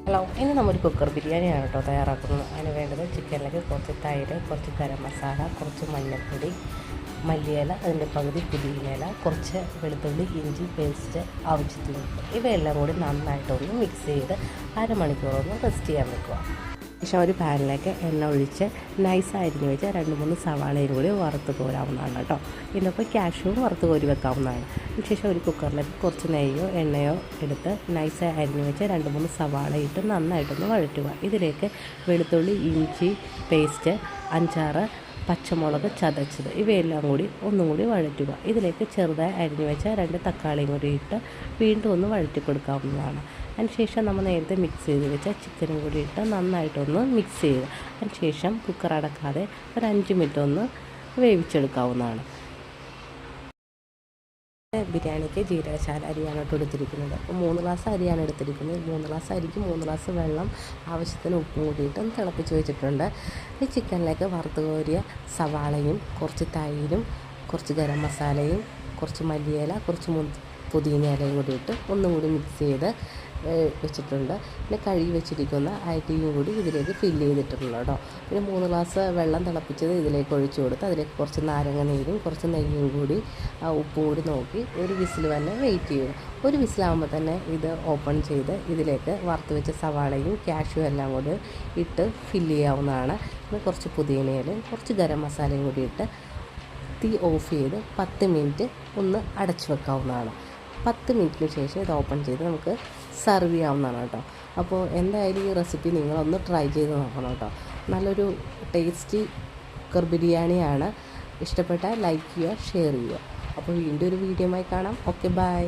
Hello, ഇന്ന് നമ്മൾ cooker ബിരിയാണിയാണ് കേട്ടോ തയ്യാറാക്കുന്നത്. അതിന് വേണ്ടത് ചിക്കനിലേക്ക് കുറച്ച് തൈര്, കുറച്ച് ഗരം മസാല, കുറച്ച് മഞ്ഞൾപ്പൊടി, മല്ലിയില, അതിൻ്റെ പകുതി പുതിനയില, കുറച്ച് വെളുത്തുള്ളി, ഇഞ്ചി പേസ്റ്റ് ആവശ്യത്തിന്. ഇവയെല്ലാം കൂടി നന്നായിട്ടൊന്ന് മിക്സ് ചെയ്ത് അരമണിക്കൂറൊന്ന് റെസ്റ്റ് ചെയ്യാൻ വെക്കുക. ശേഷം ഒരു പാനിലേക്ക് എണ്ണ ഒഴിച്ച് നൈസായിരിക്കും വെച്ച് 2-3 സവാളയും കൂടി വറുത്ത് കോരാവുന്നതാണ് കേട്ടോ. ഇതിനൊപ്പം കാഷ്യൂവും വറുത്ത് കോരി വെക്കാവുന്നതാണ്. അതിനുശേഷം ഒരു കുക്കറിലേക്ക് കുറച്ച് നെയ്യോ എണ്ണയോ എടുത്ത് നൈസായി അരിഞ്ഞ് വെച്ച് 2-3 സവാള ഇട്ട് നന്നായിട്ടൊന്ന് വഴറ്റുക. ഇതിലേക്ക് വെളുത്തുള്ളി, ഇഞ്ചി പേസ്റ്റ്, 5-6 പച്ചമുളക് ചതച്ചത് ഇവയെല്ലാം കൂടി ഒന്നും കൂടി വഴറ്റുക. ഇതിലേക്ക് ചെറുതായി അരിഞ്ഞു വെച്ച 2 തക്കാളിയും കൂടി ഇട്ട് വീണ്ടും ഒന്ന് വഴറ്റി കൊടുക്കാവുന്നതാണ്. അതിനുശേഷം നമ്മൾ നേരത്തെ മിക്സ് ചെയ്ത് വെച്ച ചിക്കനും കൂടി ഇട്ട് നന്നായിട്ടൊന്ന് മിക്സ് ചെയ്യുക. അതിനുശേഷം കുക്കർ അടക്കാതെ ഒരു 5 മിനിറ്റ് ഒന്ന് വേവിച്ചെടുക്കാവുന്നതാണ്. ബിരിയാണിക്ക് ജീരകശാല അരിയാണ് എടുത്തിരിക്കുന്നത്. അപ്പോൾ 3 ഗ്ലാസ് അരിയാണ് എടുത്തിരിക്കുന്നത്. 3 ഗ്ലാസ് അരിക്ക് 3 ഗ്ലാസ് വെള്ളം ആവശ്യത്തിന് ഉപ്പും കൂടിയിട്ട് തിളപ്പിച്ച് വെച്ചിട്ടുണ്ട്. ഈ ചിക്കനിലേക്ക് വറുത്ത് കോരിയ സവാളയും കുറച്ച് തൈരും കുറച്ച് ഗരം മസാലയും കുറച്ച് മല്ലിയില കുറച്ച് പുതിന ഇലയും കൂടി ഇട്ട് ഒന്നും കൂടി മിക്സ് ചെയ്ത് വെച്ചിട്ടുണ്ട്. പിന്നെ കഴുകി വെച്ചിരിക്കുന്ന അരിയും കൂടി ഇതിലേക്ക് ഫില്ല് ചെയ്തിട്ടുണ്ട് കേട്ടോ. പിന്നെ 3 ഗ്ലാസ് വെള്ളം തിളപ്പിച്ചത് ഇതിലേക്ക് ഒഴിച്ചു കൊടുത്ത് അതിലേക്ക് കുറച്ച് നാരങ്ങ നീരും കുറച്ച് നെയ്യും കൂടി ഉപ്പും കൂടി നോക്കി ഒരു വിസിൽ തന്നെ വെയിറ്റ് ചെയ്യുക. ഒരു വിസിലാകുമ്പോൾ തന്നെ ഇത് ഓപ്പൺ ചെയ്ത് ഇതിലേക്ക് വറുത്ത് വെച്ച സവാളയും കാഷ്യൂ എല്ലാം കൂടി ഇട്ട് ഫില്ല് ചെയ്യാവുന്നതാണ്. പിന്നെ കുറച്ച് പുതിനയിലും കുറച്ച് ഗരം മസാലയും കൂടി ഇട്ട് തീ ഓഫ് ചെയ്ത് 10 മിനിറ്റ് ഒന്ന് അടച്ചു വെക്കാവുന്നതാണ്. 10 മിനിറ്റിന് ശേഷം ഇത് ഓപ്പൺ ചെയ്ത് നമുക്ക് സെർവ് ചെയ്യാവുന്നതാണ് കേട്ടോ. അപ്പോൾ എന്തായാലും ഈ റെസിപ്പി നിങ്ങളൊന്ന് ട്രൈ ചെയ്ത് നോക്കണം കേട്ടോ. നല്ലൊരു ടേസ്റ്റി കുക്കർ ബിരിയാണിയാണ്. ഇഷ്ടപ്പെട്ടാൽ ലൈക്ക് ചെയ്യുക, ഷെയർ ചെയ്യുക. അപ്പോൾ വീണ്ടും ഒരു വീഡിയോയുമായി കാണാം. Okay, by.